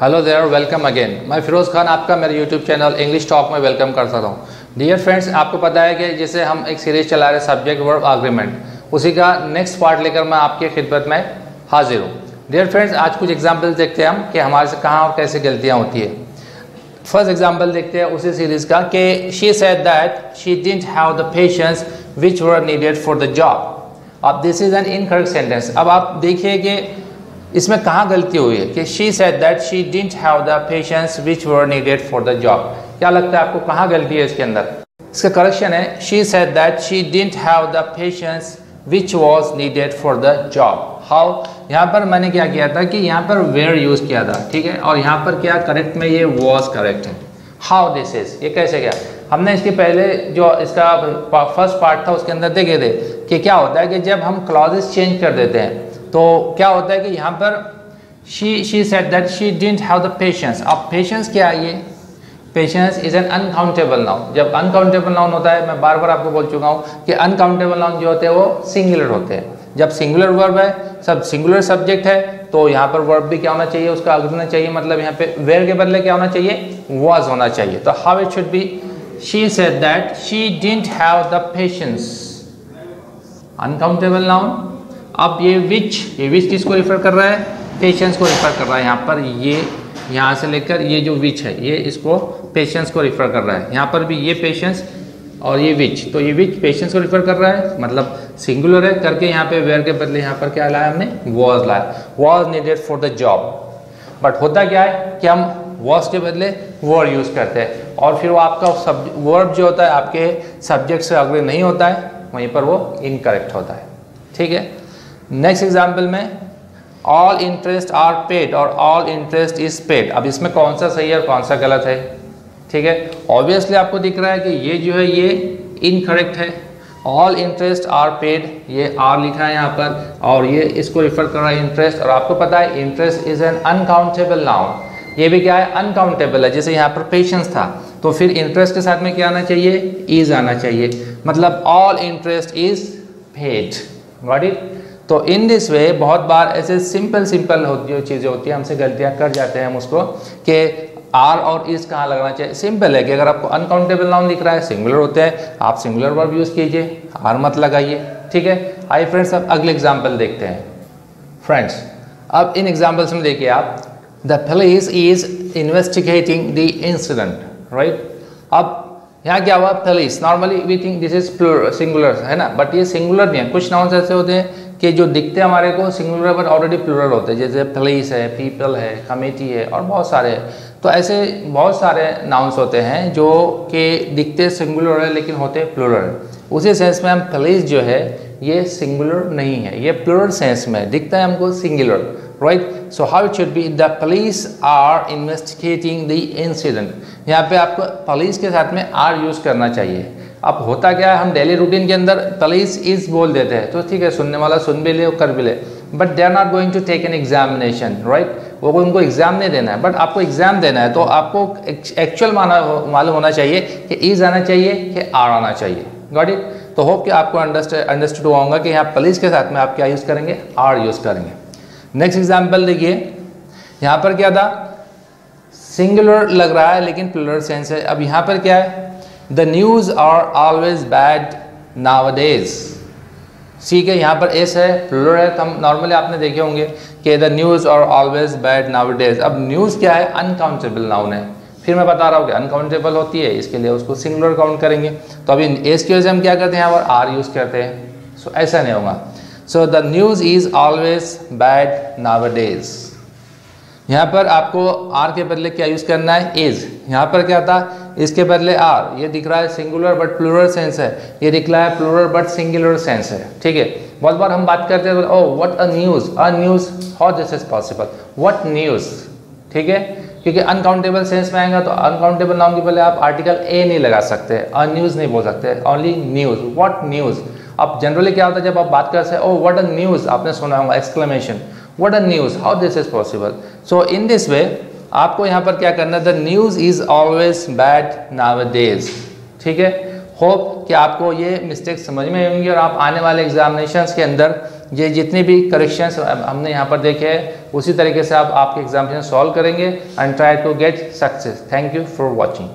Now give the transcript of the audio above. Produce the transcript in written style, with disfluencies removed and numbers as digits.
Hello there, welcome again. मैं फिरोज़ खान आपका मेरे यूट्यूब चैनल इंग्लिश टॉक में वेलकम करता हूँ। डियर फ्रेंड्स, आपको पता है कि जैसे हम एक सीरीज चला रहे सब्जेक्ट वर्ब आर्ग्यूमेंट, उसी का नेक्स्ट पार्ट लेकर मैं आपकी खिदमत में हाजिर हूँ। डियर फ्रेंड्स, आज कुछ एग्जाम्पल देखते हैं हम कि हमारे से कहाँ और कैसे गलतियाँ होती है। फर्स्ट एग्जाम्पल देखते हैं उसी सीरीज का कि she said that she didn't have the patience which were needed for the job. अब this is an incorrect sentence. अब आप देखिए कि इसमें कहाँ गलती हुई है कि she said that she didn't have the patience which were needed for the job. क्या लगता है आपको कहाँ गलती है इसके अंदर? इसका करेक्शन है she said that she didn't have the patience which was needed for the job. How, यहाँ पर मैंने क्या किया था कि यहाँ पर वेयर यूज किया था, ठीक है, और यहाँ पर क्या करेक्ट में ये वाज करेक्ट है। हाउ दिस इज, ये कैसे गया? हमने इसके पहले जो इसका फर्स्ट पार्ट था उसके अंदर देखे थे कि क्या होता है कि जब हम क्लॉजेस चेंज कर देते हैं तो क्या होता है कि यहाँ पर she said that she didn't have the patience. अब पेशेंस क्या है? ये patience is an uncountable noun. जब अनकाउंटेबल नाउन होता है, मैं बार बार आपको बोल चुका हूँ कि अनकाउंटेबल नाउन जो होते हैं वो सिंगुलर होते हैं। जब सिंगुलर वर्ब है, सब सिंगुलर सब्जेक्ट है, तो यहाँ पर वर्ब भी क्या होना चाहिए? उसका अग्र होना चाहिए। मतलब यहाँ पे वेयर के बदले क्या होना चाहिए? वाज होना चाहिए। तो how it should B? She said that she didn't have the patience, uncountable noun. अब ये विच किसको रिफर कर रहा है? पेशेंस को रिफर कर रहा है। यहाँ पर ये यहाँ से लेकर ये जो विच है ये इसको पेशेंस को रिफर कर रहा है। यहाँ पर भी ये पेशेंस और ये विच, तो ये विच पेशेंस को रिफर कर रहा है, मतलब सिंगुलर है करके यहाँ पे वेयर के बदले यहाँ पर क्या लाया हमने? वॉज लाया। Was needed for the job. But होता क्या है कि हम वॉज के बदले वर यूज करते हैं और फिर वो आपका वर्ब जो होता है आपके सब्जेक्ट से अग्र नहीं होता है, वहीं पर वो इनकरेक्ट होता है। ठीक है, नेक्स्ट एग्जाम्पल में ऑल इंटरेस्ट आर पेड और ऑल इंटरेस्ट इज पेड। अब इसमें कौन सा सही है और कौन सा गलत है? ठीक है, ऑब्वियसली आपको दिख रहा है कि ये जो है ये इनकरेक्ट है। ऑल इंटरेस्ट आर पेड, ये आर लिखा है यहाँ पर और ये इसको रिफर कर रहा है इंटरेस्ट। और आपको पता है interest is an uncountable noun. ये भी क्या है? अनकाउंटेबल है। जैसे यहाँ पर पेशेंस था तो फिर इंटरेस्ट के साथ में क्या आना चाहिए? इज आना चाहिए। मतलब all interest is paid. Got it? तो इन दिस वे बहुत बार ऐसे सिंपल जो चीज़ें होती है हमसे गलतियां कर जाते हैं हम उसको कि आर और इस कहाँ लगना चाहिए। सिंपल है कि अगर आपको अनकाउंटेबल नाउन दिख रहा है, सिंगुलर होते हैं, आप सिंगुलर वर्ब यूज़ कीजिए, आर मत लगाइए। ठीक है, आइए फ्रेंड्स अब अगले एग्जाम्पल देखते हैं। फ्रेंड्स, अब इन एग्जाम्पल्स में देखिए आप, the police is investigating the incident, right. अब यहाँ क्या हुआ? Police, normally we think this is singular है ना, बट ये सिंगुलर नहीं है। कुछ नाउन्स ऐसे होते हैं कि जो दिखते हैं हमारे को सिंगुलर बट ऑलरेडी प्लूरल होते हैं, जैसे पुलिस है, पीपल है, कमेटी है और बहुत सारे हैं। तो ऐसे बहुत सारे नाउन्स होते हैं जो कि दिखते सिंगुलर है लेकिन होते प्लूरल। उसी सेंस में हम पुलिस जो है ये सिंगुलर नहीं है, ये प्लूरल सेंस में दिखता है हमको singular, right. So how it should be? The police are investigating the incident. यहाँ पे आपको पुलिस के साथ में आर यूज करना चाहिए। अब होता क्या है, हम डेली रूटीन के अंदर पुलिस इज बोल देते हैं, तो ठीक है, सुनने वाला सुन भी ले और कर भी ले, but they are not going to take an examination, right. वो उनको एग्जाम नहीं देना है, बट आपको एग्जाम देना है, तो आपको एक्चुअल मालूम होना चाहिए कि इज आना चाहिए कि आर आना चाहिए। Got it? तो होप कि आपको अंडरस्टूड होगा कि यहाँ पुलिस के साथ में आप क्या यूज़ करेंगे? आर यूज़ करेंगे। नेक्स्ट एग्जाम्पल देखिए, यहाँ पर क्या था? सिंगुलर लग रहा है लेकिन प्लूरल सेंस है। अब यहाँ पर क्या है? The news are always bad nowadays. ठीक है, यहाँ पर एस है, प्लूरल है, तो हम नॉर्मली आपने देखे होंगे कि the news are always bad nowadays. अब न्यूज़ क्या है? अनकाउंटेबल नाउन है। फिर मैं बता रहा हूँ कि अनकाउंटेबल होती है, इसके लिए उसको सिंगुलर काउंट करेंगे। तो अभी एस की वजह से हम क्या करते हैं? यहाँ पर आर यूज़ करते हैं। सो ऐसा नहीं होगा। So the news is always bad nowadays. यहाँ पर आपको आर के बदले क्या यूज़ करना है? इज। यहाँ पर क्या था? इसके बदले आर। ये दिख रहा है सिंगुलर बट प्लूरल सेंस है, ये दिख रहा है प्लूरल बट सिंगुलर सेंस है। ठीक है, बहुत बार हम बात करते हैं, oh what a news, how this is possible, what news. ठीक है, क्योंकि अनकाउंटेबल सेंस में आएगा तो अनकाउंटेबल नाउन के पहले आप आर्टिकल ए नहीं लगा सकते, अ न्यूज़ नहीं बोल सकते, ओनली न्यूज़, व्हाट न्यूज़। अब जनरली क्या होता है जब आप बात करते हैं, ओह व्हाट अ न्यूज़, आपने सुना होगा exclamation, what a news, how this is possible. So in this way आपको यहाँ पर क्या करना है? The news is always bad nowadays. ठीक है, होप कि आपको ये मिस्टेक समझ में आएंगी और आप आने वाले एग्जामिनेशंस के अंदर ये जितने भी करेक्शंस हमने यहाँ पर देखे हैं उसी तरीके से आप आपके एग्जामिनेशन सॉल्व करेंगे and try to get success. Thank you for watching.